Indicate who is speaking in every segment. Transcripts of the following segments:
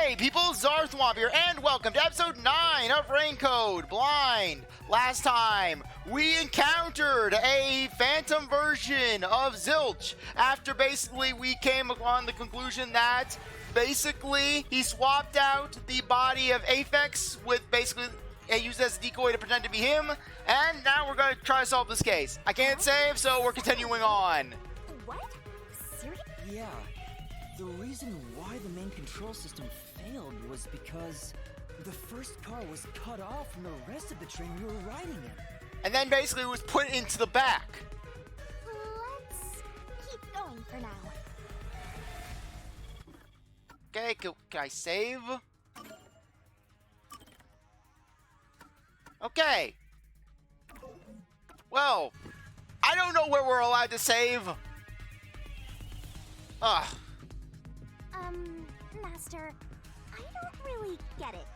Speaker 1: Hey people, CzarThwomp here, and welcome to episode 9 of Raincode Blind. Last time, we encountered a phantom version of Zilch after basically we came upon the conclusion that basically he swapped out the body of Aphex with basically used as a decoy to pretend to be him, and now we're going to try to solve this case. I can't save, so we're continuing on.
Speaker 2: What? Seriously?
Speaker 3: Yeah. The reason why the main control system failed was because the first car was cut off from the rest of the train we were riding in.
Speaker 1: And then basically it was put into the back.
Speaker 2: Let's keep going for now.
Speaker 1: Okay, can I save? Okay. Well, I don't know where we're allowed to save. Ugh.
Speaker 2: Master, I don't really get it.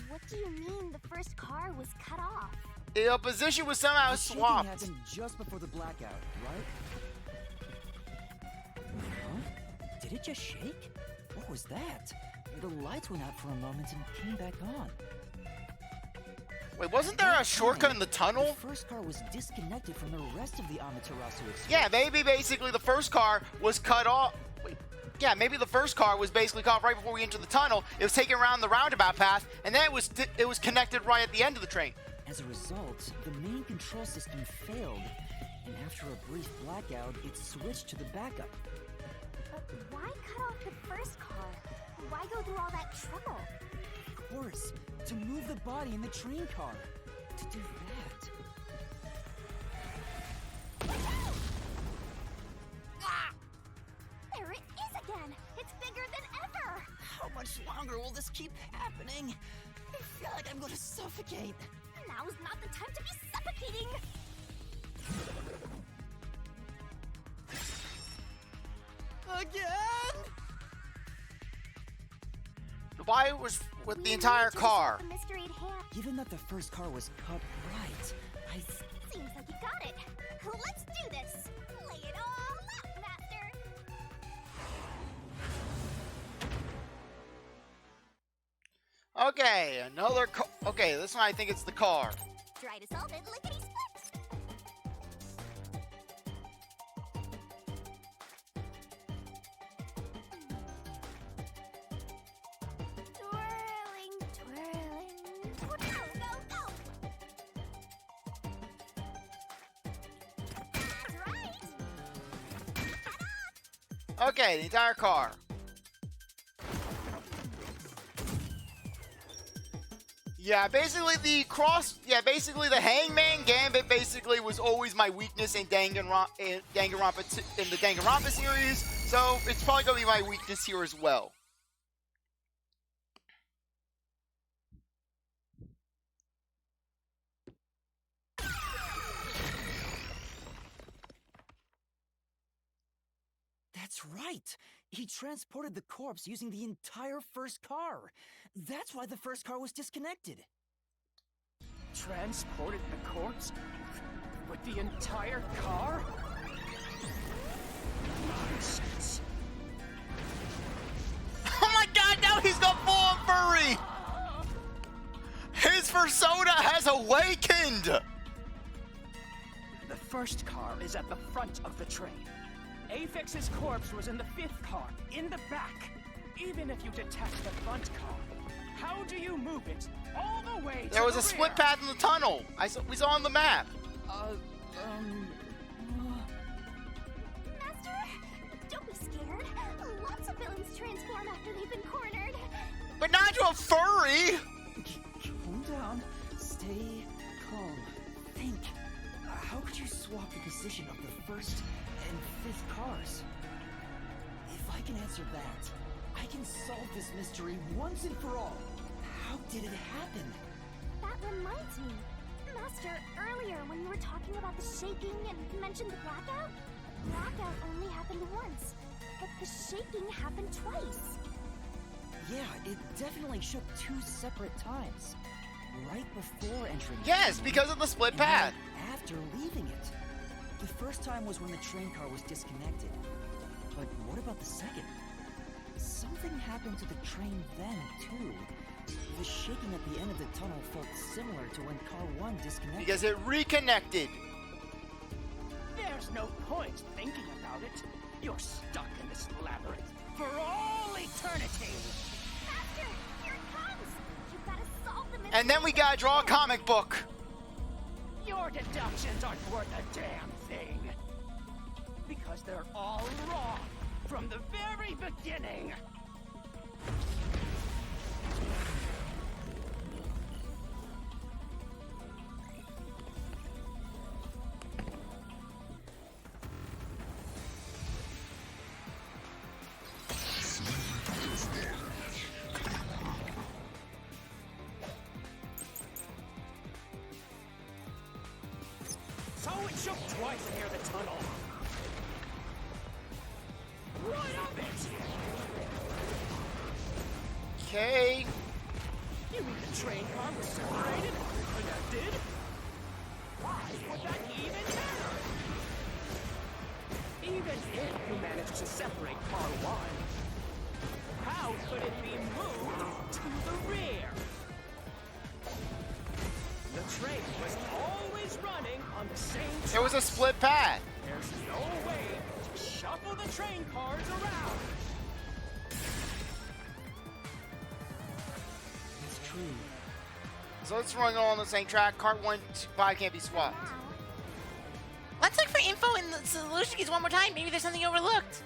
Speaker 2: What do you mean the first car was cut off?
Speaker 1: The position was somehow
Speaker 3: The shaking
Speaker 1: swapped.
Speaker 3: happened just before the blackout, right? Huh? Did it just shake? What was that? The lights went out for a moment and came back on.
Speaker 1: Wait, wasn't there a shortcut in the tunnel?
Speaker 3: The first car was disconnected from the rest of the Amaterasu Express.
Speaker 1: Yeah, maybe basically the first car was cut off. Wait, yeah, maybe the first car was basically cut off right before we entered the tunnel. It was taken around the roundabout path, and then it was connected right at the end of the train.
Speaker 3: As a result, the main control system failed, and after a brief blackout, it switched to the backup.
Speaker 2: But why cut off the first car? Why go through all that trouble?
Speaker 3: Of course, to move the body in the train car. To do that.
Speaker 2: Ah! There it is again! It's bigger than ever!
Speaker 3: How much longer will this keep happening? I feel like I'm gonna suffocate.
Speaker 2: Now's not the time to be suffocating!
Speaker 3: Again?
Speaker 1: Why it was with the
Speaker 2: We
Speaker 1: entire
Speaker 2: need to
Speaker 1: car?
Speaker 2: resolve the mystery at hand.
Speaker 3: Given that the first car was cut right,
Speaker 2: Seems like you got it. Let's do this. Lay it all out, Master.
Speaker 1: Okay, another car. Okay, this one I think it's the car.
Speaker 2: Try to solve it lickety split. Twirling, twirling, twirl, go, go. That's right.
Speaker 1: Okay, the entire car. Yeah, basically basically the Hangman Gambit basically was always my weakness in Danganronpa in the Danganronpa series, so it's probably gonna be my weakness here as well.
Speaker 3: that's right. He transported the corpse using the entire first car. That's why the first car was disconnected.
Speaker 4: Transported the corpse? With the entire car? Nonsense.
Speaker 1: Oh my god, now he's got full furry! His persona has awakened!
Speaker 4: The first car is at the front of the train. Aphex's corpse was in the fifth car, in the back. Even if you detach the front car, how do you move it all the way to
Speaker 1: There was
Speaker 4: the
Speaker 1: a split
Speaker 4: rear?
Speaker 1: path in the tunnel. We saw on the map.
Speaker 2: Master, don't be scared. Lots of villains transform after they've been cornered.
Speaker 1: But not to a furry!
Speaker 3: Calm down. Stay calm. Think. How could you swap the position of the first and fifth cars? If I can answer that, I can solve this mystery once and for all. How did it happen?
Speaker 2: That reminds me. Master, earlier when you were talking about the shaking and mentioned the blackout only happened once, but the shaking happened twice.
Speaker 3: Yeah, it definitely shook 2 separate times. Right before entering the
Speaker 1: Yes,
Speaker 3: tunnel,
Speaker 1: because of the split
Speaker 3: and then
Speaker 1: path.
Speaker 3: after leaving it. The first time was when the train car was disconnected. But what about the second? Something happened to the train then, too? The shaking at the end of the tunnel felt similar to when car 1 disconnected.
Speaker 1: Because it reconnected.
Speaker 4: There's no point thinking about it. You're stuck in this labyrinth for all eternity.
Speaker 2: Master, here it comes! You've got to solve the mystery.
Speaker 1: And then we gotta draw a comic book.
Speaker 4: Your deductions aren't worth a damn thing. Because they're all wrong from the very beginning. So it shook twice near the tunnel. Right up it!
Speaker 1: Okay.
Speaker 4: You mean the train car was separated and connected? Why would that even matter? Even if you managed to separate car 1, how could it be moved to the rear? The train was always running on the same track.
Speaker 1: It was a split path.
Speaker 4: There's no way to shuffle the train cars around.
Speaker 3: It's true.
Speaker 1: So let's run on the same track. Cart 1, 5 can't be swapped.
Speaker 2: Now,
Speaker 5: Let's look for info in the solution keys one more time. Maybe there's something overlooked.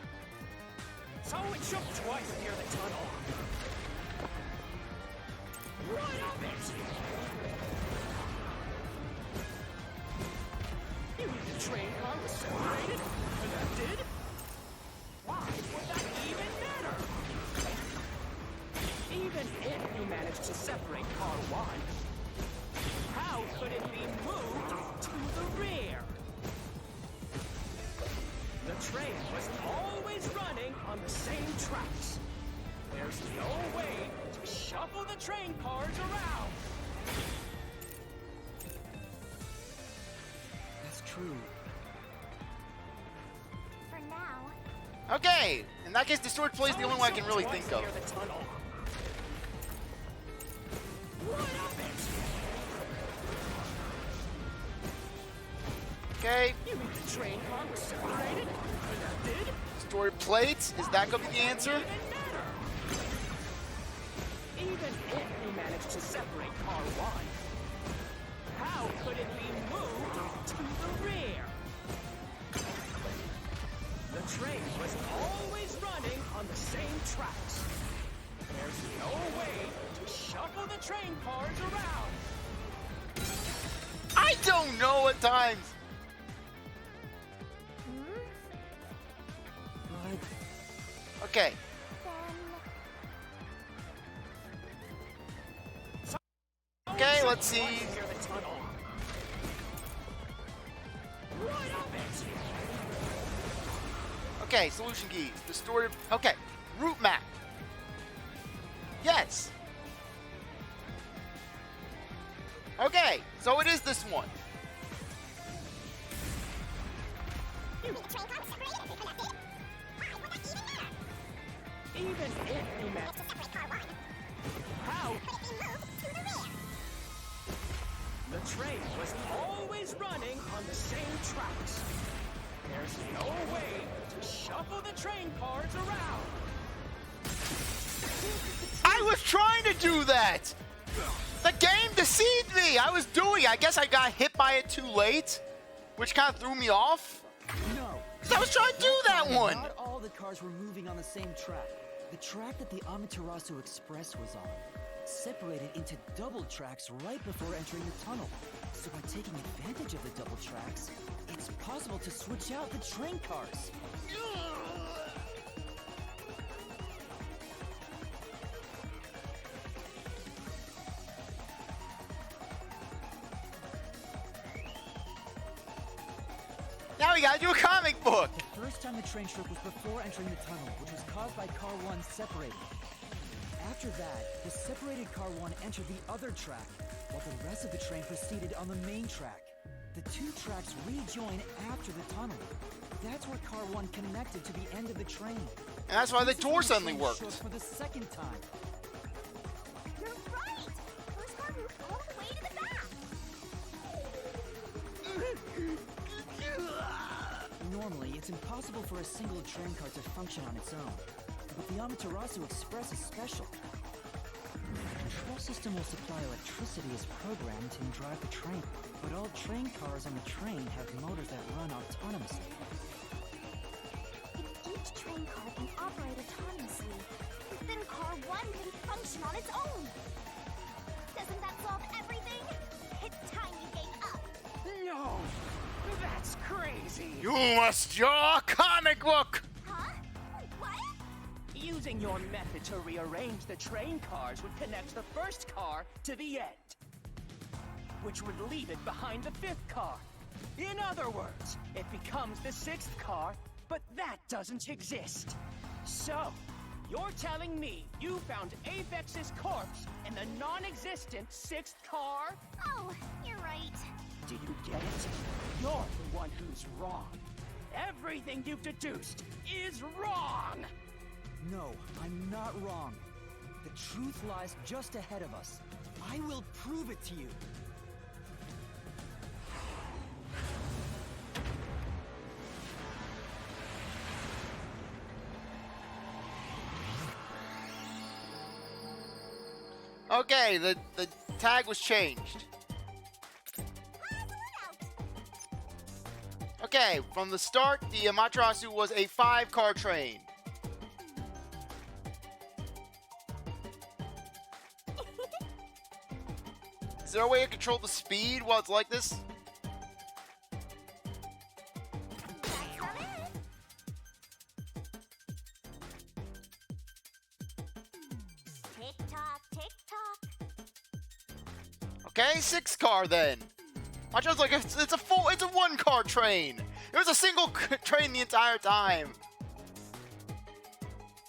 Speaker 4: So it shook twice near the tunnel. Right up it! You mean the train car was separated and connected? Why would that even matter? Even if you managed to separate car 1, how could it be moved to the rear? The train was always running on the same tracks. There's no way to shuffle the train cars around.
Speaker 3: That's true.
Speaker 2: for now,
Speaker 1: Okay. In that case, distorted play is the only one I can really think of.
Speaker 4: Near the tunnel. Right up it!
Speaker 1: Okay.
Speaker 4: You mean the train car was separated and connected?
Speaker 1: Distorted plates. Is that gonna be the answer?
Speaker 4: Even matter. Even if you managed to separate car 1, how could it be moved to the rear? The train was always running on the same tracks. There's no way to shuffle the train cars around.
Speaker 1: I don't know at times.
Speaker 3: But
Speaker 1: Okay.
Speaker 2: then
Speaker 1: Okay, let's see.
Speaker 4: Near the tunnel. Right up it!
Speaker 1: Okay, solution keys. Distorted. Okay. Route map. Yes. Okay, so it is this one.
Speaker 2: you mean the train car was separated and connected? Why would that even matter?
Speaker 4: Even if you managed
Speaker 2: To separate car 1,
Speaker 4: how
Speaker 2: could it be moved to the rear?
Speaker 4: the train was always running on the same tracks. There's no way to shuffle the train cars around.
Speaker 1: I was trying to do that. The game deceived me. I was doing. I guess I got hit by it too late, which kind of threw me off.
Speaker 3: no.
Speaker 1: 'Cause I was trying to do that one.
Speaker 3: Not all the cars were moving on the same track. The track that the Amaterasu Express was on separated into double tracks right before entering the tunnel. So by taking advantage of the double tracks, it's possible to switch out the train cars.
Speaker 1: Now we gotta do a comic book.
Speaker 3: The first time the train struck was before entering the tunnel, which was caused by car 1 separating. After that, the separated car 1 entered the other track, while the rest of the train proceeded on the main track. The two tracks rejoin after the tunnel. That's where car 1 connected to the end of the train.
Speaker 1: And that's why the
Speaker 3: This is
Speaker 1: door
Speaker 3: when the
Speaker 1: suddenly
Speaker 3: train
Speaker 1: worked.
Speaker 3: showed for the second time.
Speaker 2: You're right! First car moved all the way to the back!
Speaker 3: Normally, it's impossible for a single train car to function on its own. But the Amaterasu Express is special. The control system will supply electricity as programmed and drive the train. But all train cars on the train have motors that run autonomously.
Speaker 2: If each train car can operate autonomously, then car 1 can function on its own! Doesn't that solve everything? It's time you gave up!
Speaker 4: No! That's crazy!
Speaker 1: You must draw a comic book!
Speaker 2: Huh? What?
Speaker 4: Using your method to rearrange the train cars would connect the first car to the end, which would leave it behind the fifth car. In other words, it becomes the sixth car, but that doesn't exist. So, you're telling me you found Aphex's corpse in the non-existent sixth car?
Speaker 2: Oh, you're right.
Speaker 4: Do you get it? You're the one who's wrong. Everything you've deduced is wrong!
Speaker 3: No, I'm not wrong. The truth lies just ahead of us. I will prove it to you.
Speaker 1: Okay, the tag was changed. Okay, from the start, the Amaterasu was a 5-car train. Is there a way to control the speed while it's like this?
Speaker 2: That's not it. Tick-tock, tick-tock.
Speaker 1: Okay, 6-car then. My train's like it's a 1-car train. It was a single train the entire time.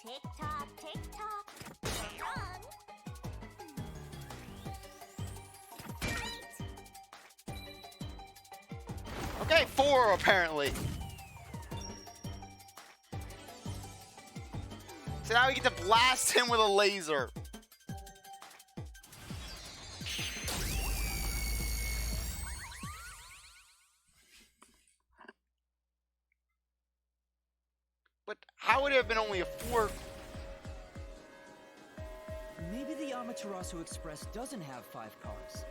Speaker 2: Tick-tock, tick-tock. Run.
Speaker 1: Okay, 4 apparently. So now we get to blast him with a laser. But how would it have been only a 4?
Speaker 3: Maybe the Amaterasu Express doesn't have 5 cars.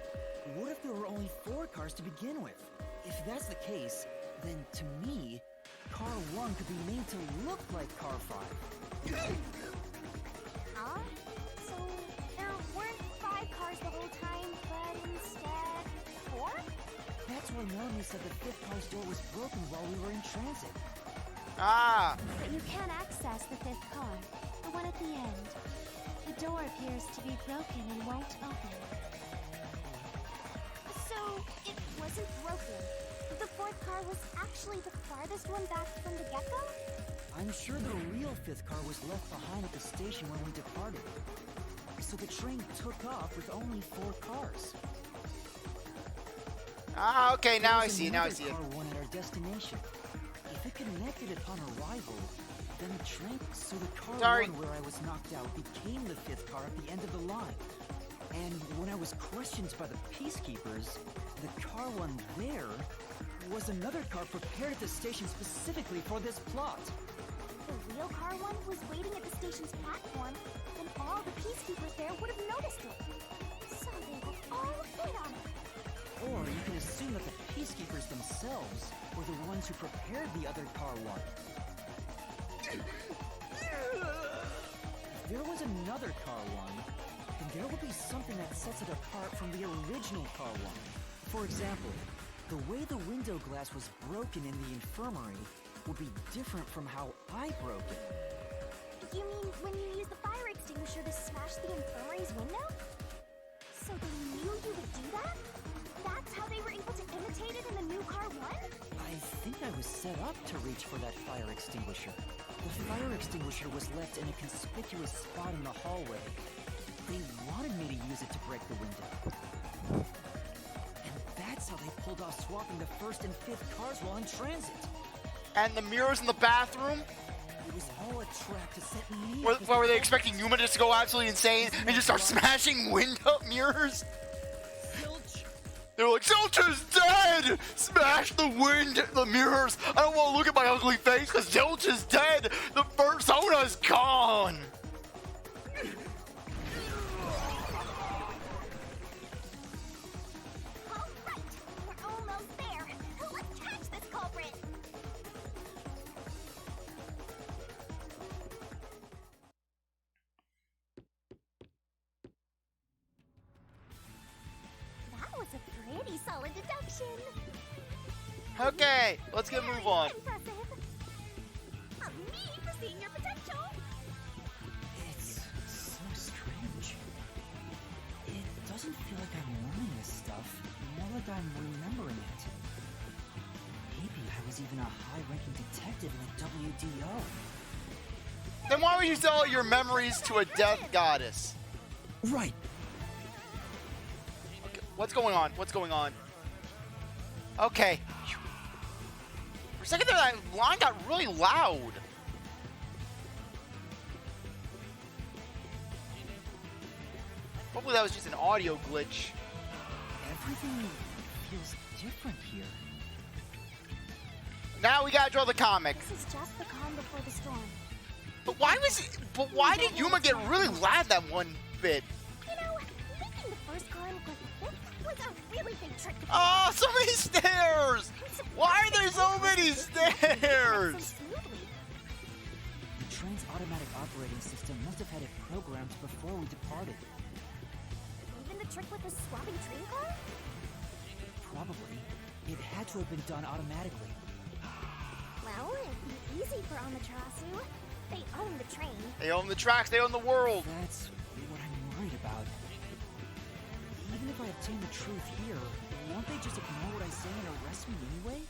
Speaker 3: What if there were only 4 cars to begin with? If that's the case, then to me, car 1 could be made to look like car 5.
Speaker 2: Huh? So there weren't 5 cars the whole time, but instead 4?
Speaker 3: That's why Melanie said the 5th car's door was broken while we were in transit.
Speaker 1: Ah,
Speaker 2: But you can't access the 5th car, the one at the end. The door appears to be broken and won't open. So it wasn't broken. The 4th car was actually the farthest one back from the get-go?
Speaker 3: I'm sure the real 5th car was left behind at the station when we departed. So the train took off with only 4 cars.
Speaker 1: ah, okay, now I
Speaker 3: There was
Speaker 1: see it, now I
Speaker 3: another
Speaker 1: see it.
Speaker 3: car 1 at our destination. If it connected upon arrival, then the train... So the car
Speaker 1: Sorry.
Speaker 3: 1 where I was knocked out became the 5th car at the end of the line. And when I was questioned by the peacekeepers, the car 1 there was another car prepared at the station specifically for this plot.
Speaker 2: The real car 1 was waiting at the station's platform, and all the peacekeepers there would have noticed it. So they were all in on it.
Speaker 3: Or you can assume that the peacekeepers themselves were the ones who prepared the other car 1. If there was another car 1, then there will be something that sets it apart from the original car 1. For example, the way the window glass was broken in the infirmary would be different from how I broke it.
Speaker 2: You mean when you used the fire extinguisher to smash the infirmary's window? So they knew you would do that? That's how they were able to imitate it in the new car 1?
Speaker 3: I think I was set up to reach for that fire extinguisher. The fire extinguisher was left in a conspicuous spot in the hallway. They wanted me to use it to break the window. And that's how they pulled off swapping the 1st and 5th cars while in transit.
Speaker 1: And the mirrors in the bathroom?
Speaker 3: It was all a trap to set me
Speaker 1: What,
Speaker 3: up as
Speaker 1: what were they
Speaker 3: the
Speaker 1: expecting Yuma just to go absolutely insane and just start smashing window mirrors?
Speaker 3: Zilch.
Speaker 1: They were like, Zilch is dead! Smash the mirrors! I don't want to look at my ugly face because Zilch is dead! The persona's gone!
Speaker 2: All right, we're almost there. Let's catch this culprit. That was a pretty solid deduction.
Speaker 1: Okay, let's get a move on.
Speaker 2: Impressive. Me for seeing your potential.
Speaker 3: It's so strange. It doesn't feel like I'm learning this stuff, more like I'm remembering it. Maybe I was even a high-ranking detective in the WDO.
Speaker 1: Then why would you sell your memories to a death goddess?
Speaker 3: Right.
Speaker 1: Okay, what's going on? What's going on? Okay. For a second there, that line got really loud. Hopefully that was just an audio glitch.
Speaker 3: Everything feels different here.
Speaker 1: Now we gotta draw the comic.
Speaker 2: This is just the calm before the storm.
Speaker 1: But why did Yuma get really loud that one bit?
Speaker 2: You know, making the first car look like the fifth was a really big trick to pull.
Speaker 1: Oh, so many stairs! Why are there so many
Speaker 2: So
Speaker 1: stairs?
Speaker 2: smoothly.
Speaker 3: The train's automatic operating system must have had it programmed before we departed.
Speaker 2: Even the trick with the swapping train car?
Speaker 3: Probably. It had to have been done automatically.
Speaker 2: Well, it'd be easy for Amaterasu. They own the train.
Speaker 1: They own the tracks, they own the world.
Speaker 3: That's what I'm worried about. Even if I obtain the truth here, won't they just ignore what I say and arrest me anyway?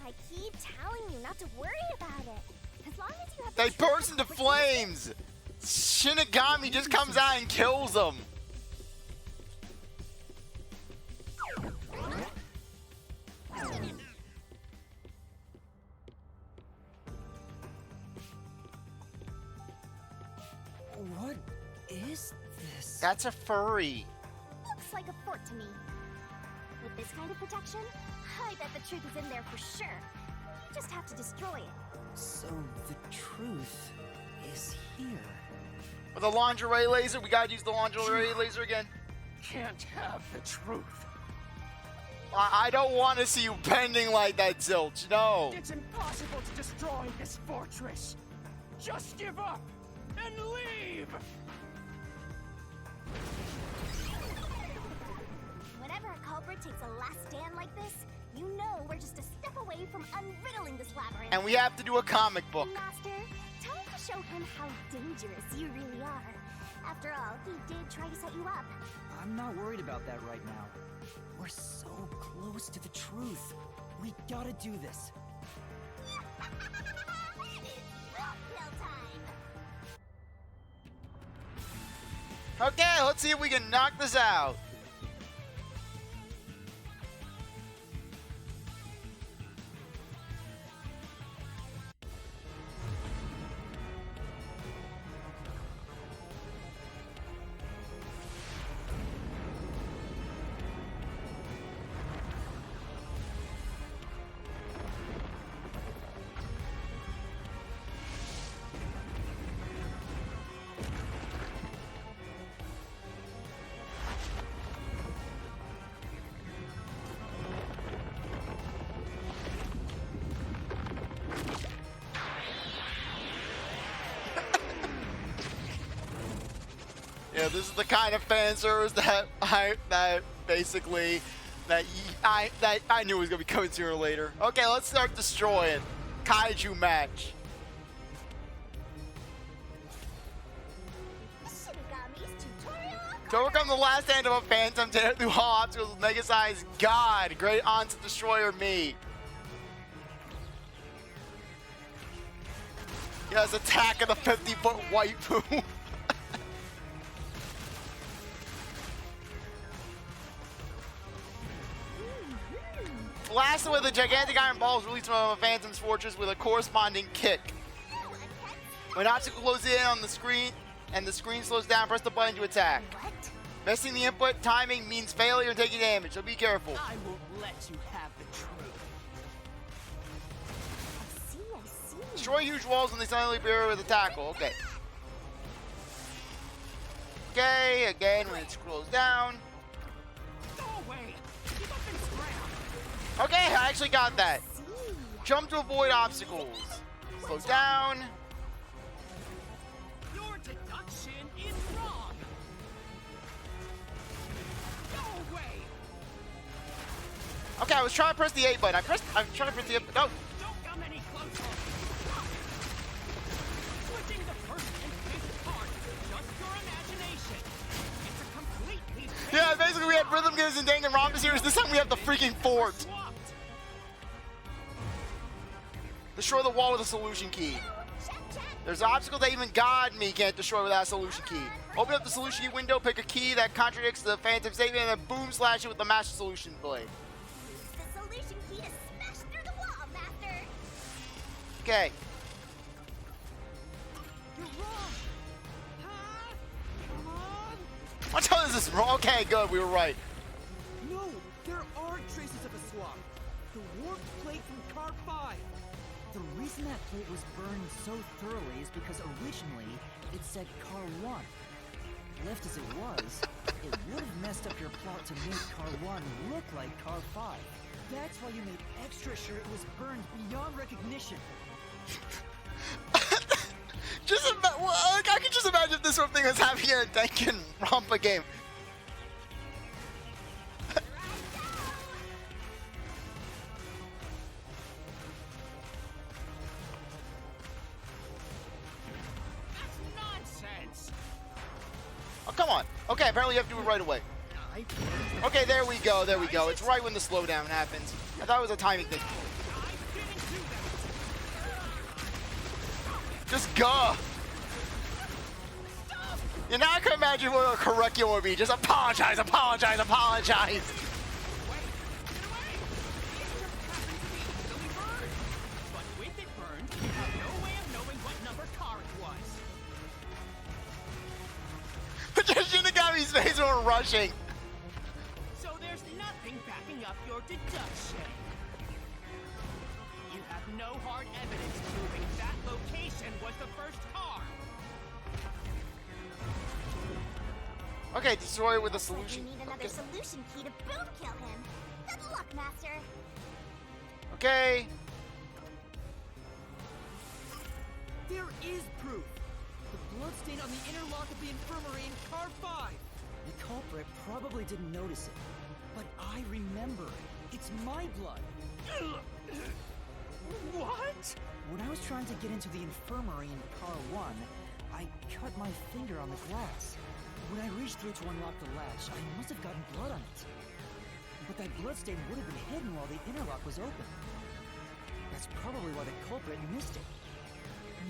Speaker 2: I keep telling you not to worry about it. As long as you have
Speaker 1: They
Speaker 2: the truth
Speaker 1: burst into
Speaker 2: with
Speaker 1: flames. Shinigami just comes out and kills them.
Speaker 3: What is this?
Speaker 1: That's a furry.
Speaker 2: Looks like a fort to me. With this kind of protection, I bet the truth is in there for sure. You just have to destroy it.
Speaker 3: So the truth is here.
Speaker 1: With a lingerie laser, we gotta use the lingerie laser again.
Speaker 4: Can't have the truth.
Speaker 1: I don't want to see you bending like that, Zilch. No.
Speaker 4: It's impossible to destroy this fortress. Just give up and leave.
Speaker 2: Whenever a culprit takes a last stand like this, you know we're just a step away from unriddling this labyrinth.
Speaker 1: And we have to do a comic book.
Speaker 2: Master, tell him to show him how dangerous you really are. After all, he did try to set you up.
Speaker 3: I'm not worried about that right now. We're so close to the truth. We gotta do this.
Speaker 2: Cocktail time.
Speaker 1: Okay, let's see if we can knock this out. Yeah, this is the kind of fan service that I knew was gonna be coming sooner or later. Okay, let's start destroying. Kaiju match.
Speaker 2: Shinigami's tutorial.
Speaker 1: To overcome the last stand of a phantom, tear through all obstacles with mega-sized God, great onset destroyer me. Yes, attack of the 50-foot waifu. Blast with a gigantic iron balls released from a phantom's fortress with a corresponding kick. When an obstacle closes in on the screen and the screen slows down, press the button to attack.
Speaker 2: What?
Speaker 1: Missing the input timing means failure and taking damage, so be careful.
Speaker 4: I won't let you have the truth.
Speaker 2: I see.
Speaker 1: Destroy huge walls when they suddenly appear with a tackle. Okay. Okay, again when it scrolls down.
Speaker 4: Go away. Give up and scram.
Speaker 1: Okay, I actually got that.
Speaker 2: See.
Speaker 1: Jump to avoid obstacles. Slow down.
Speaker 4: Your deduction is wrong. Go away.
Speaker 1: Okay, I was trying to press the A button. I'm trying to press the A button. No.
Speaker 4: Don't come any closer. Switching the first and fifth card. Just your imagination. It's a completely
Speaker 1: Yeah, basically we had Rhythm Gives and Danganronpa series. This time we have the freaking fort.
Speaker 4: swapped.
Speaker 1: Destroy the wall with a solution key. There's an obstacle that even God me can't destroy without a solution key. Open up the solution key window, pick a key that contradicts the Phantom statement, and then boom, slash it with the Master Solution blade.
Speaker 2: Use the solution key to smash through the wall, Master.
Speaker 1: Okay.
Speaker 4: You're wrong. Huh? Come on.
Speaker 1: What the hell is this wrong? Okay, good, we were right.
Speaker 3: No, there are traces of a swap. The warped plate from Car 5. The reason that plate was burned so thoroughly is because originally it said Car 1. Left as it was, it would have messed up your plot to make Car 1 look like Car 5. That's why you made extra sure it was burned beyond recognition.
Speaker 1: I can just imagine if this sort of thing was happening in a Danganronpa game.
Speaker 4: That's nonsense.
Speaker 1: Oh, come on. Okay, apparently you have to do it right away. Okay, there we go, there we go. It's right when the slowdown happens. I thought it was a timing thing.
Speaker 4: I didn't do that.
Speaker 1: Just go. Yeah, now I can imagine what a curriculum would be. Just apologize, apologize, apologize.
Speaker 4: Wait, get away! It just happened to be easily burned. But with it burned, you have no way of knowing what number car it was.
Speaker 1: Shinigami's face were rushing.
Speaker 4: So there's nothing backing up your deduction. You have no hard evidence proving that location was the first car.
Speaker 1: Okay, destroy it with a
Speaker 2: Looks like we
Speaker 1: solution.
Speaker 2: need another
Speaker 1: Okay.
Speaker 2: solution key to boom kill him. Good luck, Master.
Speaker 1: Okay.
Speaker 3: There is proof! The bloodstain on the inner lock of the infirmary in Car 5! The culprit probably didn't notice it, but I remember it. It's my blood!
Speaker 4: What?
Speaker 3: When I was trying to get into the infirmary in Car 1, I cut my finger on the glass. When I reached through to unlock the latch, I must have gotten blood on it. But that bloodstain would have been hidden while the interlock was open. That's probably why the culprit missed it.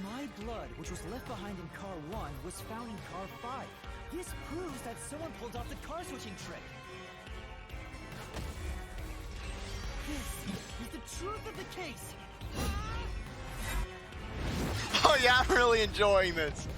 Speaker 3: My blood, which was left behind in Car 1, was found in Car 5. This proves that someone pulled off the car switching trick. This is the truth of the case.
Speaker 1: Oh yeah, I'm really enjoying this.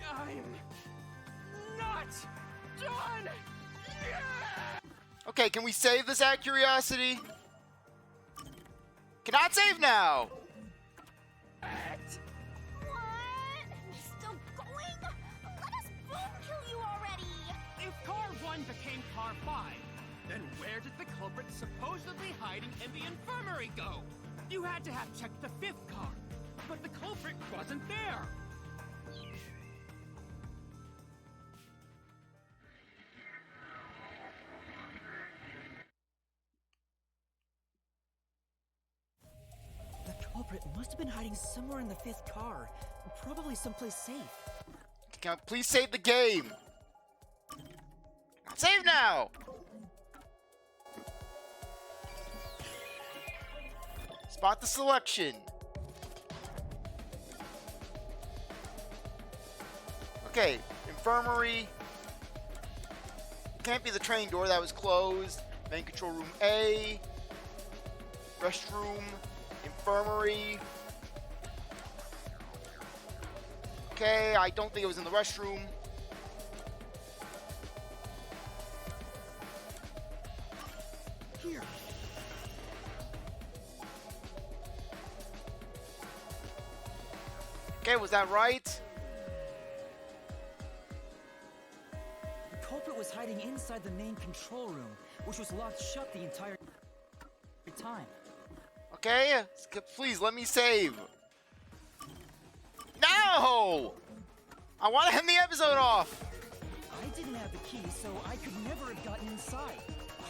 Speaker 4: I'm not done yet!
Speaker 1: Okay, can we save this out of curiosity? Cannot save now.
Speaker 2: What? Still going? Let us boom kill you already.
Speaker 4: If Car 1 became Car 5, then where did the culprit supposedly hiding in the infirmary go? You had to have checked the fifth car, but the culprit wasn't there.
Speaker 3: The culprit must have been hiding somewhere in the 5th car. Probably someplace safe.
Speaker 1: Can I please save the game? Save now! Spot the selection. Okay, infirmary. Can't be the train door, that was closed. Main control room A. Restroom. Infirmary. Okay, I don't think it was in the restroom.
Speaker 3: Here.
Speaker 1: Okay, was that right?
Speaker 3: The culprit was hiding inside the main control room, which was locked shut the entire time.
Speaker 1: Okay, please let me save. No! I want to end the episode off.
Speaker 3: I didn't have the key, so I could never have gotten inside.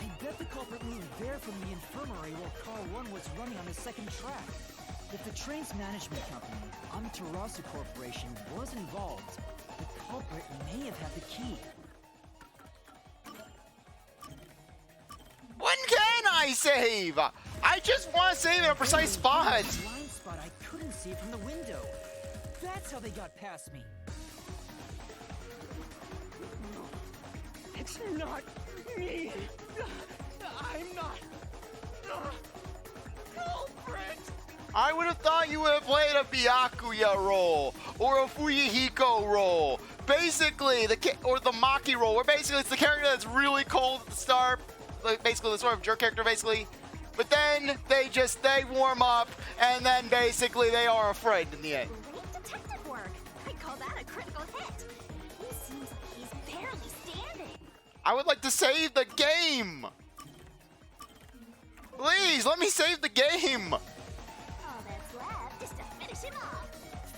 Speaker 3: I bet the culprit moved there from the infirmary while car 1 was running on the 2nd track. If the train's management company, Amaterasu Corporation, was involved, the culprit may have had the key.
Speaker 1: When can I save? I just want to save in a precise spot.
Speaker 3: Blind spot I couldn't see from the window. That's how they got past me.
Speaker 4: It's not me. I'm not culprit.
Speaker 1: I would have thought you would have played a Byakuya role or a Fuyuhiko role. Basically, the Maki role, where basically it's the character that's really cold at the start, like basically the sort of jerk character, basically. But then they warm up, and then basically they are afraid in the end.
Speaker 2: Great detective work. I call that a critical hit. He seems like he's barely standing.
Speaker 1: I would like to save the game. Please, let me save the game.
Speaker 2: All that's left is to finish him off.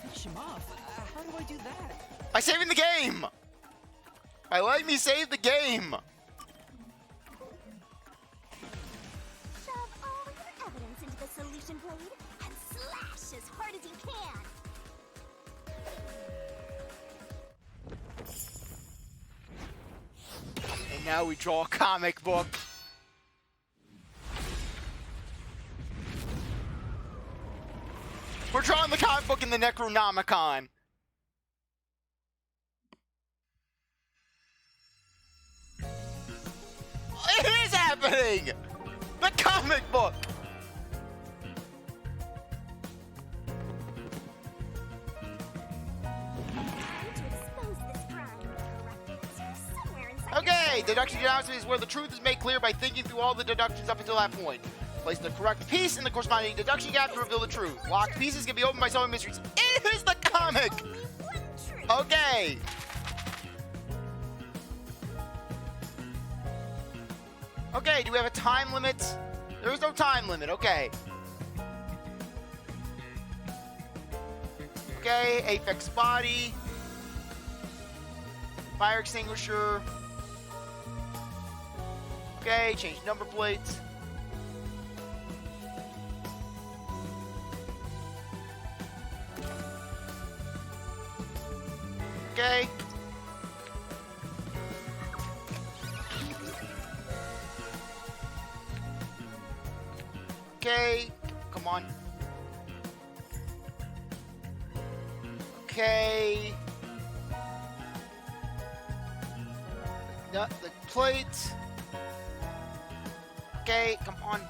Speaker 3: Finish him off? How do I do that?
Speaker 1: By saving the game. By letting me save the game.
Speaker 2: Shove all your evidence into the solution blade and slash as hard as you can.
Speaker 1: And now we draw a comic book. We're drawing the comic book in the Necronomicon. It is happening! The comic book! Okay, deduction analysis is where the truth is made clear by thinking through all the deductions up until that point. Place the correct piece in the corresponding deduction gap to reveal the truth. Locked pieces can be opened by solving mysteries. It is the comic! Okay. Okay, do we have a time limit? There is no time limit, okay. Okay, Apex body. Fire extinguisher. Okay, change number plates. Okay. Okay, come on. Okay. The plates. Okay, come on.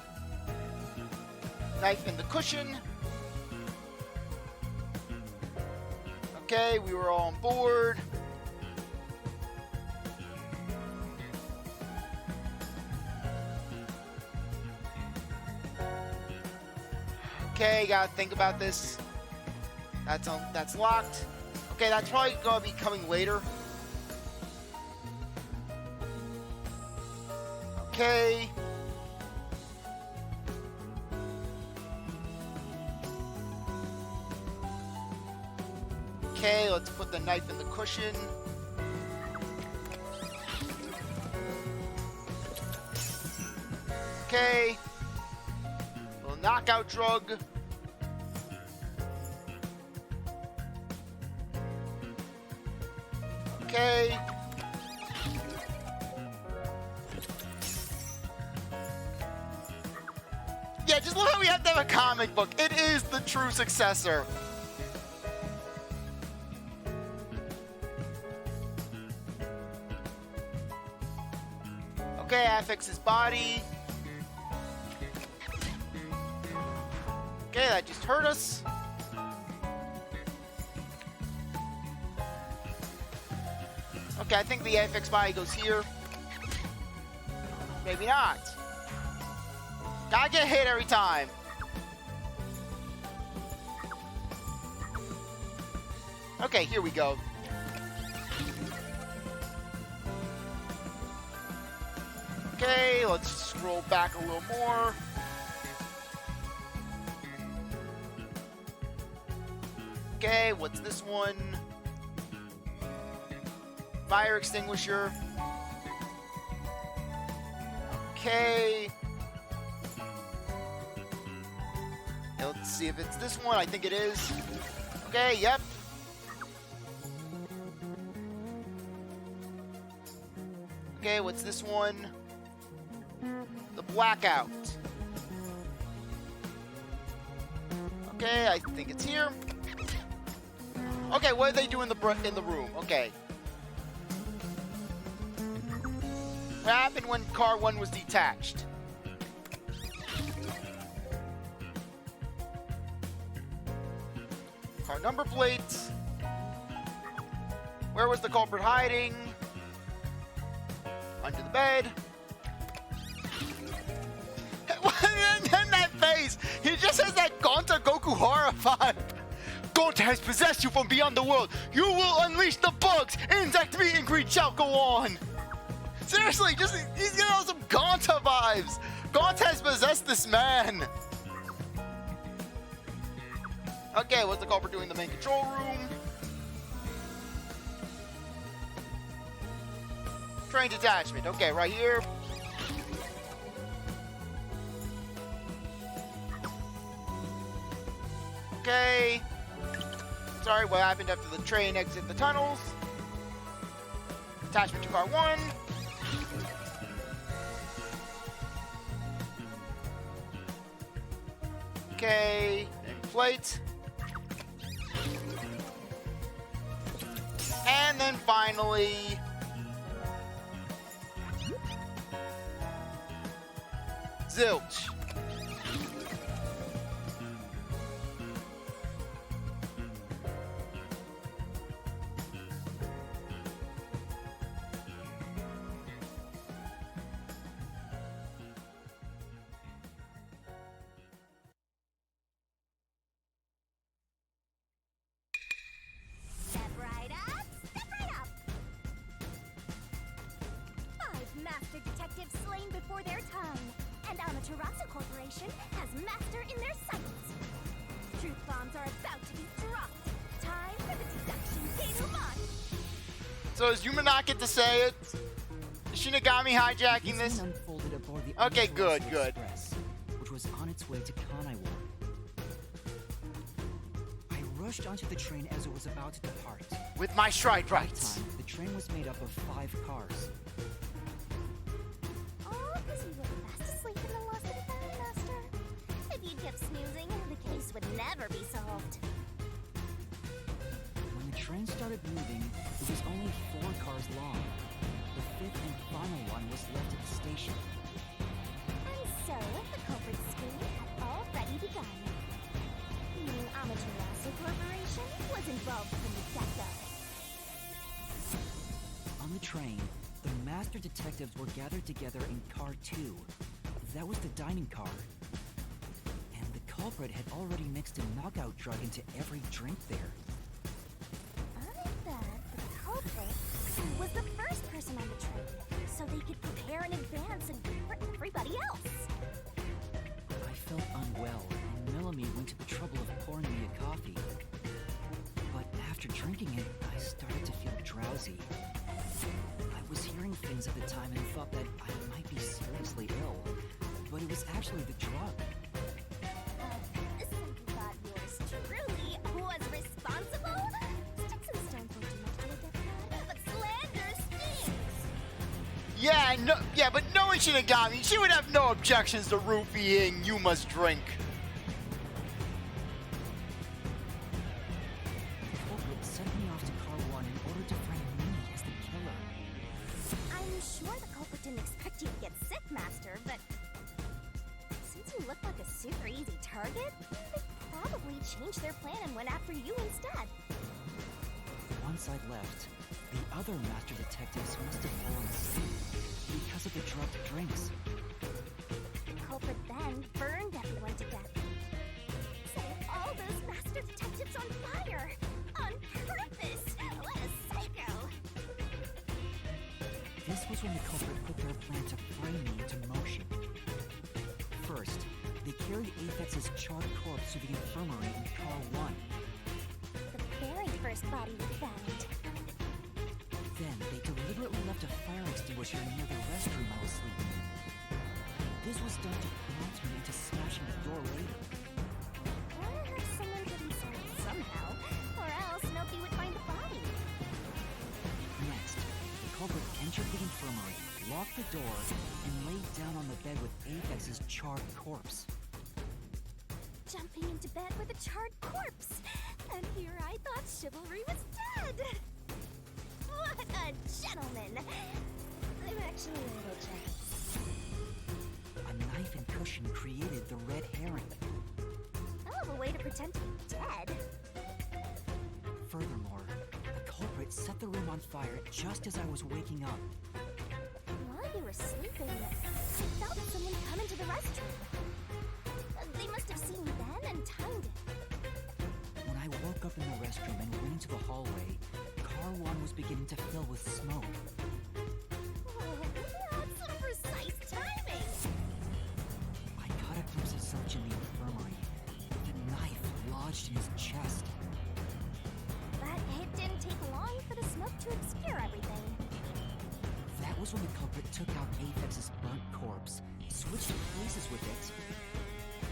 Speaker 1: Knife in the cushion. Okay, we were all on board. Okay, gotta think about this. That's locked. Okay, that's probably gonna be coming later. Okay. Okay, let's put the knife in the cushion. Okay. Little knockout drug. Okay. Yeah, just love how we have to have a comic book. It is the true successor. Okay, I fix his body. Okay, that just hurt us. Okay, I think the affix body goes here. Maybe not. Gotta get hit every time. Okay, here we go. Okay, let's scroll back a little more. Okay, what's this one? Fire extinguisher. Okay. Now let's see if it's this one. I think it is. Okay, yep. Okay, what's this one? The blackout. Okay, I think it's here. Okay, what do they do in the room? Okay. What happened when car 1 was detached? Car number plates. Where was the culprit hiding? Under the bed. And that face! He just has that Gonta Goku horror vibe. Gonta has possessed you from beyond the world. You will unleash the bugs. Insect meet and greet shall go on. Seriously, he's getting all some Gonta vibes. Gonta has possessed this man. Okay, what's the culprit doing in the main control room? Train detachment. Okay, right here. Okay. Sorry, what happened after the train exit the tunnels? Attachment to car 1. Okay, and plate. And then finally, zilch.
Speaker 2: Step right up, step right up. 5 master detectives slain before their time, and Amaterasu Corporation has master in their sights. Truth bombs are about to be dropped. Time for the deduction denouement.
Speaker 1: So does Yuma not get to say it? Is Shinigami hijacking this?
Speaker 3: Unfolded aboard the
Speaker 1: Okay, good,
Speaker 3: Amaterasu
Speaker 1: good.
Speaker 3: Express, which was on its way to Kanaiwa. I rushed onto the train as it was about to depart.
Speaker 1: With my stride
Speaker 3: At
Speaker 1: rights.
Speaker 3: the time, the train was made up of 5 cars.
Speaker 2: Oh, because you were fast asleep in the lost and found, Master. If you'd kept snoozing, the case would never be solved.
Speaker 3: When the train started moving, it was only 4 cars long. The 5th and final one was left at the station.
Speaker 2: And so, the culprit scheme had already begun. The Amaterasu Corporation was involved from the get-go.
Speaker 3: On the train, the master detectives were gathered together in car 2. That was the dining car. And the culprit had already mixed a knockout drug into every drink there.
Speaker 2: I bet the culprit was the first person on the train, so they could prepare in advance and for everybody else.
Speaker 3: I felt unwell, and Melanie went to the trouble of pouring me a coffee. But after drinking it, I started to feel drowsy. I was hearing things at the time and thought that I might be seriously ill, but it was actually the drug.
Speaker 2: So you thought yours truly was responsible? Sticks and stones won't do much to a dead man, but slam
Speaker 1: Yeah, but knowing Shinigami, she would have no objections to roofieing You Must Drink.
Speaker 3: The culprit sent me off to Car 1 in order to find Mini as the killer.
Speaker 2: I'm sure the culprit didn't expect you to get sick, Master, but since you look like a super easy target, they probably changed their plan and went after you instead.
Speaker 3: Once I'd left, the other master detectives must have fallen asleep because of the drugged drinks.
Speaker 2: The culprit then burned everyone to death. Setting all those master detectives on fire! On purpose! What a psycho!
Speaker 3: This was when the culprit put their plan to frame me into motion. First, they carried Aphex's charred corpse to the infirmary in Car 1.
Speaker 2: The very first body we found.
Speaker 3: Then, they deliberately left a fire extinguisher near the restroom I was sleeping in. This was done to prompt me into smashing the door later.
Speaker 2: Or have someone get inside somehow, or else nobody would find the body.
Speaker 3: Next, the culprit entered the infirmary, locked the door, and laid down on the bed with Aphex's charred corpse.
Speaker 2: Jumping into bed with a charred corpse! And here I thought chivalry was dead! What a gentleman! I'm actually a little jealous.
Speaker 3: A knife and cushion created the red herring.
Speaker 2: Hell of a way to pretend to be dead.
Speaker 3: Furthermore, the culprit set the room on fire just as I was waking up.
Speaker 2: While you were sleeping, I felt someone come into the restroom. They must have seen me then and timed it.
Speaker 3: When I woke up in the restroom and went into the hallway, Car 1 was beginning to fill with smoke.
Speaker 2: Oh, that's some precise timing!
Speaker 3: I caught a glimpse of Zilch in the infirmary, with a knife lodged in his chest.
Speaker 2: But it didn't take long for the smoke to obscure everything.
Speaker 3: That was when the culprit took out Aphex's burnt corpse, switched places with it,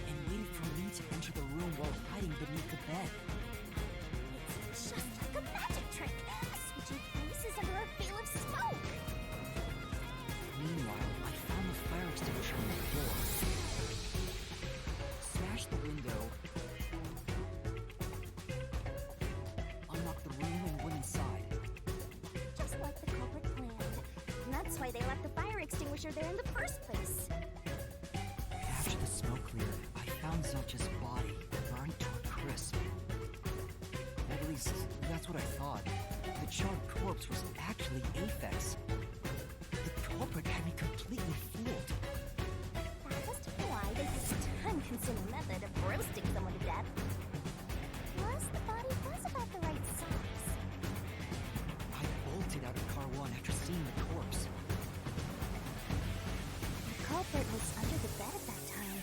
Speaker 3: and waited for me to enter the room while hiding beneath the bed.
Speaker 2: It's just like a magic trick, switching places under a veil of smoke.
Speaker 3: Meanwhile, I found the fire extinguisher on the floor, smashed the window, unlocked the room, and went inside.
Speaker 2: Just like the culprit planned. And that's why they left the fire extinguisher there in the first place.
Speaker 3: After the smoke cleared, I found Zilch's body, burned to a crisp. At least, that's what I thought. The charred corpse was actually Aphex. The culprit had me completely fooled.
Speaker 2: That must be why they used a time-consuming method of roasting someone to death. Plus, the body was about the right size.
Speaker 3: I bolted out of Car 1 after seeing the corpse.
Speaker 2: The culprit was under the bed at that time.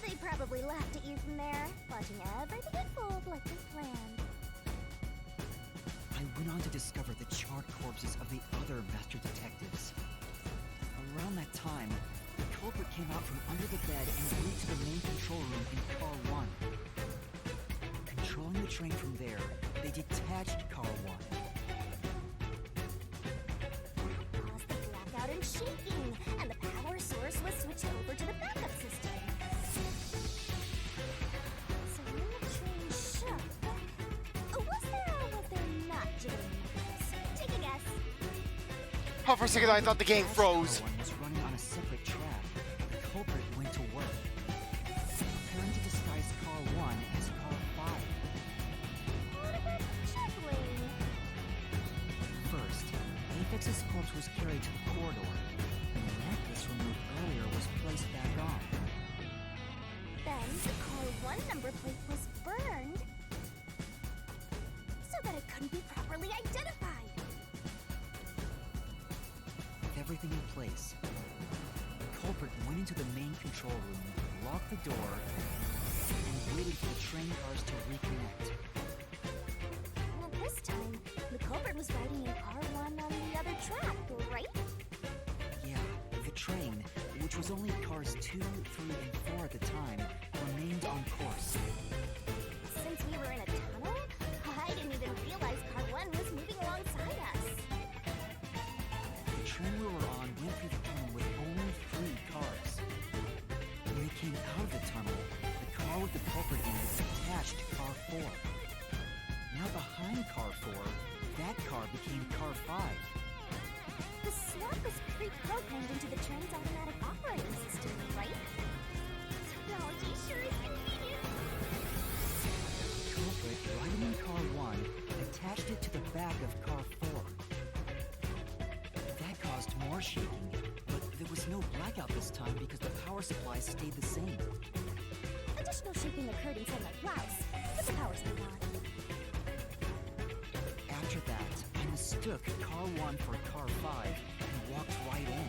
Speaker 2: They probably laughed at you from there, watching everything unfold like they planned.
Speaker 3: I went on to discover the charred corpses of the other master detectives. Around that time, the culprit came out from under the bed and went to the main control room in Car 1. Controlling the train from there, they detached Car 1.
Speaker 2: Caused the blackout and shaking, and the power source was switched over to the backup system. So when the train shook, was there or was there not jiggling wheels? Take a guess.
Speaker 1: Oh, for a second I thought the game froze.
Speaker 3: Car 1 was running on a separate track. The culprit went to work, preparing to disguise Car 1 as Car 5.
Speaker 2: What about juggling?
Speaker 3: First, Aphex's corpse was carried to the corridor, and the necklace removed earlier was placed back on.
Speaker 2: Then the Car 1 number plate was burned so that it couldn't be properly identified.
Speaker 3: With everything in place, the culprit went into the main control room, locked the door, and waited for the train cars to reconnect.
Speaker 2: Well, this time, the culprit was riding in Car 1 on the other track, right?
Speaker 3: Yeah, the train, which was only cars 2, 3, and 4 at the time, remained on course.
Speaker 2: Since we were in a tunnel, I didn't even realize Car 1 was moving alongside us.
Speaker 3: The car 4, that car became car 5.
Speaker 2: The swap was pre-programmed into the train's automatic operating system, right? Technology sure is convenient.
Speaker 3: Culprit brought it in car 1 and attached it to the back of car 4. That caused more shaking, but there was no blackout this time because the power supply stayed the same.
Speaker 2: Additional shaking occurred inside my blouse, but the power stayed on.
Speaker 3: After that, I mistook car 1 for car 5 and walked right in.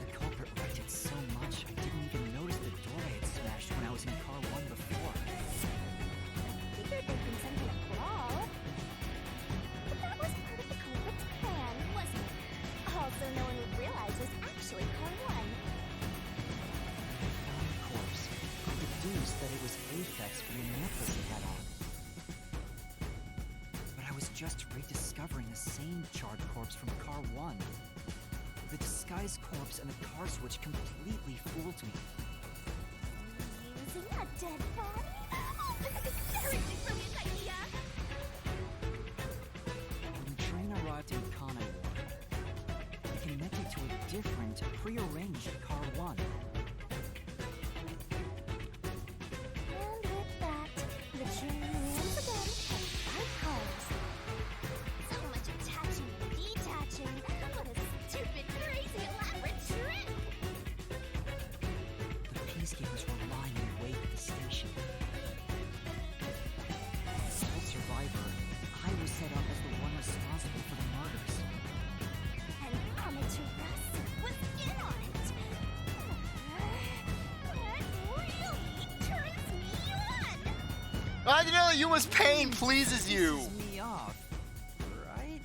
Speaker 3: The culprit wrecked it so much I didn't even notice the door I had smashed when I was in car 1 before.
Speaker 2: Figured they'd been sent in a brawl. But that was part of the culprit's plan, wasn't it? Also, no one would realize was actually car 1.
Speaker 3: Found the corpse. I deduced that it was Aphex from the necklace he had on. But I was just rediscovering the same charred corpse from car 1. The disguised corpse and the car switch completely fooled me.
Speaker 2: Using a dead body? Oh, this is a very brilliant idea!
Speaker 3: When the train arrived in Kanai Ward, it connected to a different, prearranged car 1.
Speaker 2: And with that, the train once again had 5 cars. So much attaching and detaching. What a stupid, crazy, elaborate trick!
Speaker 3: The peacekeepers were lying in wait at the station. As sole survivor, I was set up as the one responsible for the murders.
Speaker 2: And Amaterasu was in on it. That really turns me on!
Speaker 1: I didn't know that U.S. pain pleases you.
Speaker 3: Pisses me off, right?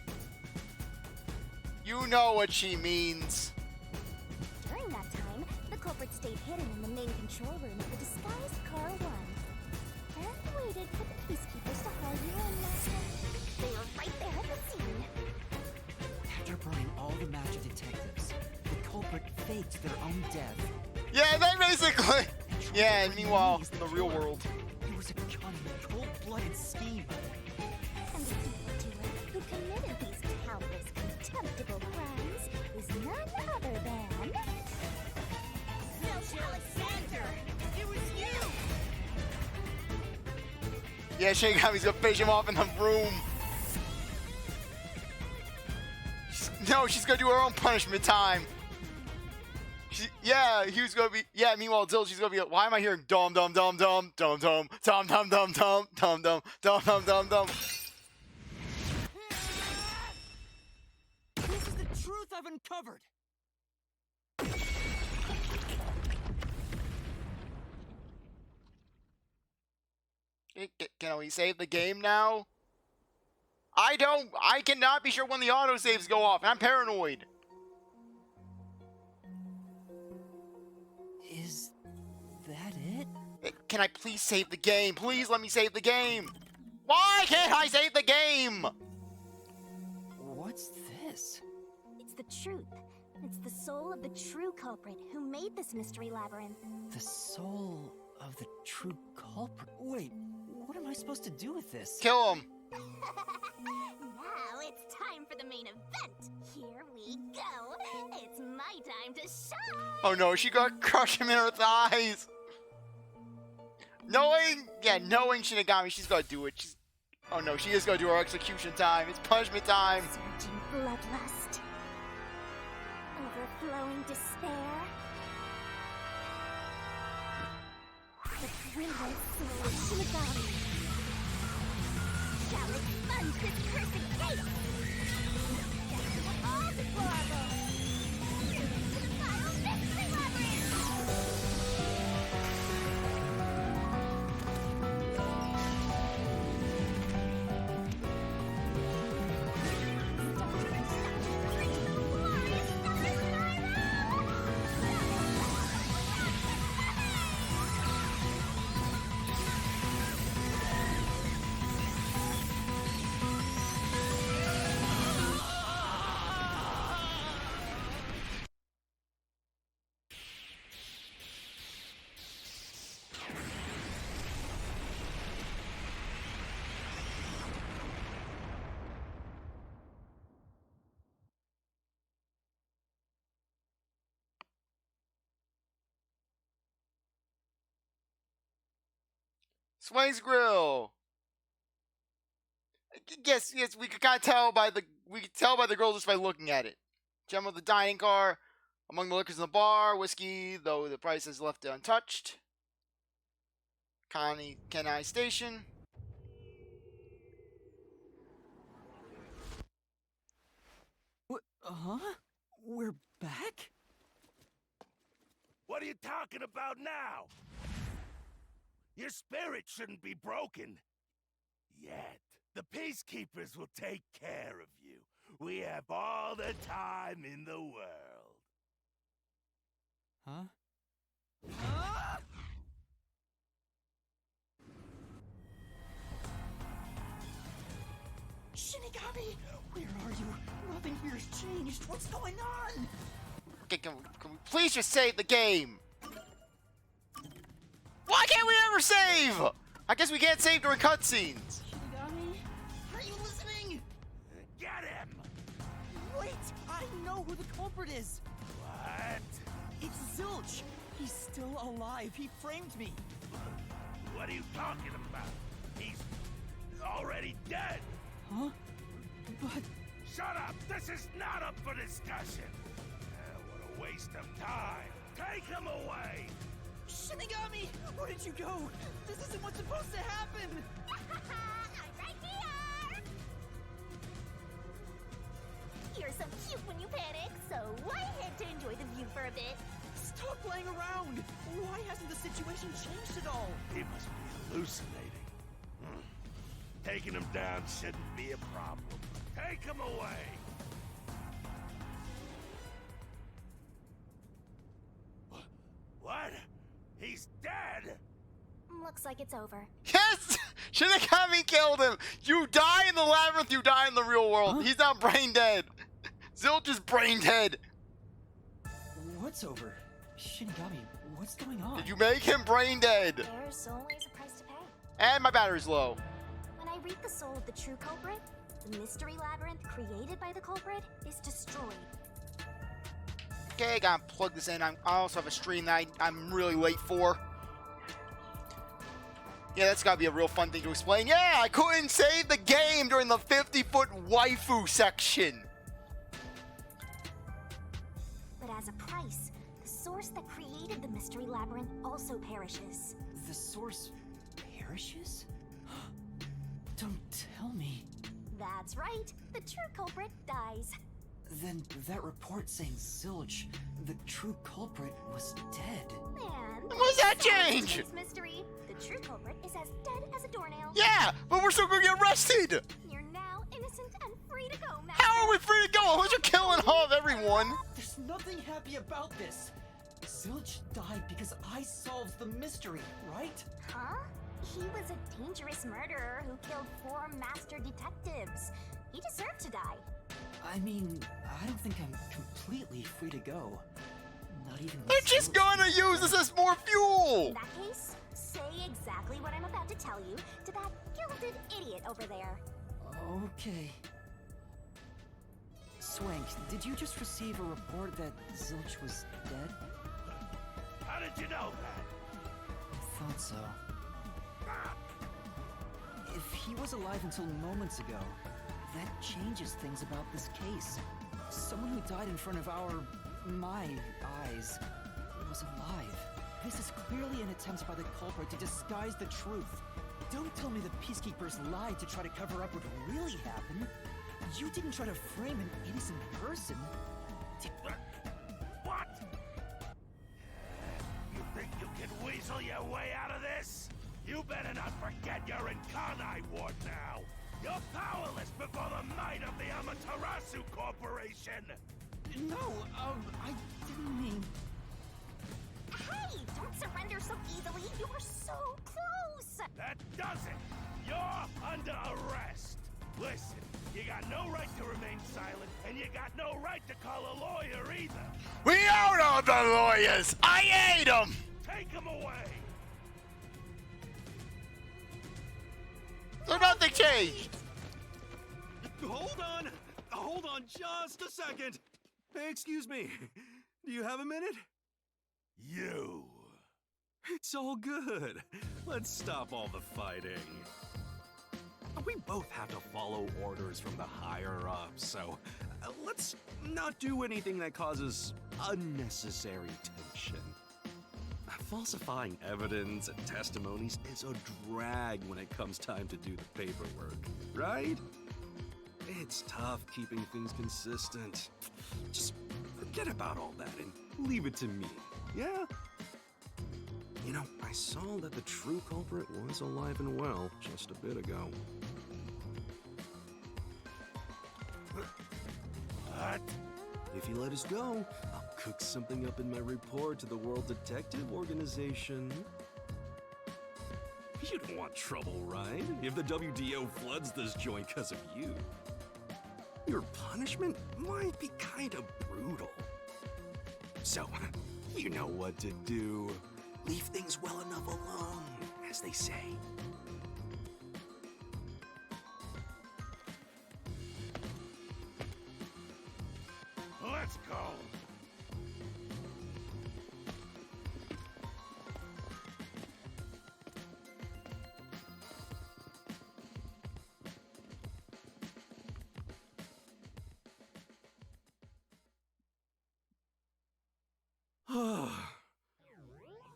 Speaker 1: You know what she means.
Speaker 2: During that time, the culprit stayed hidden in the main control room of the disguised car 1. And waited for the peacekeepers to haul you in, Master. They were right there at the scene.
Speaker 3: After burning all the master detectives, the culprit faked their own death.
Speaker 1: Yeah, they basically.
Speaker 3: and tried
Speaker 1: Yeah,
Speaker 3: to
Speaker 1: and
Speaker 3: bring
Speaker 1: meanwhile,
Speaker 3: me as
Speaker 1: in the real
Speaker 3: killer.
Speaker 1: world.
Speaker 3: It was a cunning, cold-blooded scheme.
Speaker 2: And the evildoer who committed these countless contemptible crimes is none other than... Zilch Alexander! It was you!
Speaker 1: Yeah, Shinigami's gonna finish him off in the room. No, she's gonna do her own punishment time. Yeah, he was gonna be. Yeah, meanwhile, Zilch, she's gonna be. Why am I hearing dum dum dum dum dum dum dum dum dum dum dum dum dum dum dum dum?
Speaker 3: This is the truth I've uncovered.
Speaker 1: Can we save the game now? I cannot be sure when the autosaves go off. I'm paranoid.
Speaker 3: Is that it?
Speaker 1: Can I please save the game? Please let me save the game. Why can't I save the game?
Speaker 3: What's this?
Speaker 2: It's the truth. It's the soul of the true culprit who made this mystery labyrinth.
Speaker 3: The soul of the true culprit. Wait, what am I supposed to do with this?
Speaker 1: Kill him.
Speaker 2: Now it's time for the main event. Here we go. It's my time to shine.
Speaker 1: Oh no, she gonna crush him in her thighs. Knowing Shinigami, she's gonna do it. Oh no, she is gonna do her execution time. It's punishment time.
Speaker 2: Surging bloodlust. Overflowing despair. The brilliant soul of Shinigami. Shall expunge this cursed chaos. All deplorable. The final mystery labyrinth.
Speaker 1: Swang's grill. Yes, we could kind of tell by the grill just by looking at it. Gem of the dining car. Among the liquors in the bar, whiskey, though the price is left untouched. Kenai Station.
Speaker 3: Huh? We're back?
Speaker 6: What are you talking about now? Your spirit shouldn't be broken. Yet. The peacekeepers will take care of you. We have all the time in the world.
Speaker 3: Huh? Ah! Shinigami! Where are you? Nothing here's changed. What's going on?
Speaker 1: Okay, can we please just save the game? Why can't we ever save? I guess we can't save during cutscenes.
Speaker 3: Shinigami? Are you listening?
Speaker 6: Get him!
Speaker 3: Wait! I know who the culprit is!
Speaker 6: What?
Speaker 3: It's Zilch! He's still alive. He framed me.
Speaker 6: What are you talking about? He's already dead.
Speaker 3: Huh? But...
Speaker 6: Shut up! This is not up for discussion! What a waste of time! Take him away!
Speaker 3: Shinigami! Where did you go? This isn't what's supposed to happen!
Speaker 2: I'm right here! You're so cute when you panic, so I head to enjoy the view for a bit.
Speaker 3: Stop playing around! Why hasn't the situation changed at all?
Speaker 6: He must be hallucinating. Taking him down shouldn't be a problem. Take him away! What? He's dead?
Speaker 2: Looks like it's over.
Speaker 1: Yes! Shinigami killed him! You die in the labyrinth, you die in the real world.
Speaker 3: Huh?
Speaker 1: He's not brain dead. Zilch is brain dead.
Speaker 3: What's over? Shinigami, what's going on?
Speaker 1: Did you make him brain dead?
Speaker 2: There's always a price to pay.
Speaker 1: And my battery's low.
Speaker 2: When I read the soul of the true culprit, the mystery labyrinth created by the culprit is destroyed.
Speaker 1: Okay, I gotta plug this in. I also have a stream that I'm really late for. Yeah, that's gotta be a real fun thing to explain. Yeah, I couldn't save the game during the 50-foot waifu section.
Speaker 2: But as a price, the source that created the mystery labyrinth also perishes.
Speaker 3: The source perishes? Don't tell me.
Speaker 2: That's right, the true culprit dies.
Speaker 3: Then that report saying Zilch, the true culprit, was dead.
Speaker 2: Man,
Speaker 1: What does that change?
Speaker 2: It's mystery. The true culprit is as dead as a doornail.
Speaker 1: Yeah, but we're still gonna get arrested.
Speaker 2: You're now innocent and free to go, Master.
Speaker 1: How are we free to go? Unless you're killing all of everyone.
Speaker 3: There's nothing happy about this. Zilch died because I solved the mystery, right?
Speaker 2: Huh? He was a dangerous murderer who killed 4 master detectives. He deserved to die.
Speaker 3: I mean, I don't think I'm completely free to go. Not even.
Speaker 1: They're just gonna use this as more fuel.
Speaker 2: In that case, say exactly what I'm about to tell you to that gilded idiot over there.
Speaker 3: Okay. Swank, did you just receive a report that Zilch was dead?
Speaker 6: How did you know that?
Speaker 3: I thought so. If he was alive until moments ago, that changes things about this case. Someone who died in front of my eyes, was alive. This is clearly an attempt by the culprit to disguise the truth. Don't tell me the peacekeepers lied to try to cover up what really happened. You didn't try to frame an innocent person.
Speaker 6: What? You think you can weasel your way out of this? You better not forget you're in Kanai Ward now. You're powerless before the might of the Amaterasu Corporation.
Speaker 3: No, I didn't mean...
Speaker 2: Hey, don't surrender so easily. You were so close.
Speaker 6: That does it. You're under arrest. Listen, you got no right to remain silent, and you got no right to call a lawyer either.
Speaker 1: We own all the lawyers. I hate them.
Speaker 6: Take him away.
Speaker 1: So nothing changed.
Speaker 7: Hold on just a second. Hey, excuse me. Do you have a minute?
Speaker 6: You.
Speaker 7: It's all good. let's stop all the fighting. We both have to follow orders from the higher-ups, so let's not do anything that causes unnecessary tension. Falsifying evidence and testimonies is a drag when it comes time to do the paperwork, right? It's tough keeping things consistent. Just forget about all that and leave it to me, yeah? You know, I saw that the true culprit was alive and well just a bit ago.
Speaker 6: What?
Speaker 7: If you let us go, I'll cook something up in my report to the World Detective Organization. You don't want trouble, right? If the WDO floods this joint because of you. Your punishment might be kind of brutal. So, you know what to do. Leave things well enough alone, as they say.
Speaker 6: Let's go.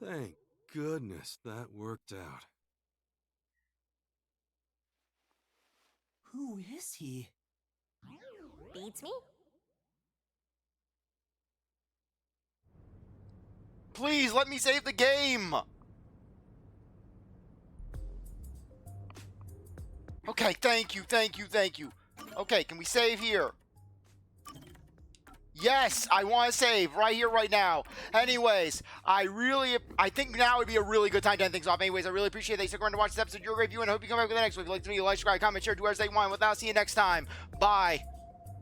Speaker 7: Thank goodness that worked out.
Speaker 3: Who is he?
Speaker 2: Beats me?
Speaker 1: Please, let me save the game! Okay, thank you. Okay, can we save here? Yes, I want to save right here, right now. Anyways, I think now would be a really good time to end things off. Anyways, I really appreciate that you stuck around to watch this episode. You're a great viewer, and I hope you come back with the next one. If you'd like to like, subscribe, comment, share, do whatever you want. With that, I'll see you next time. Bye.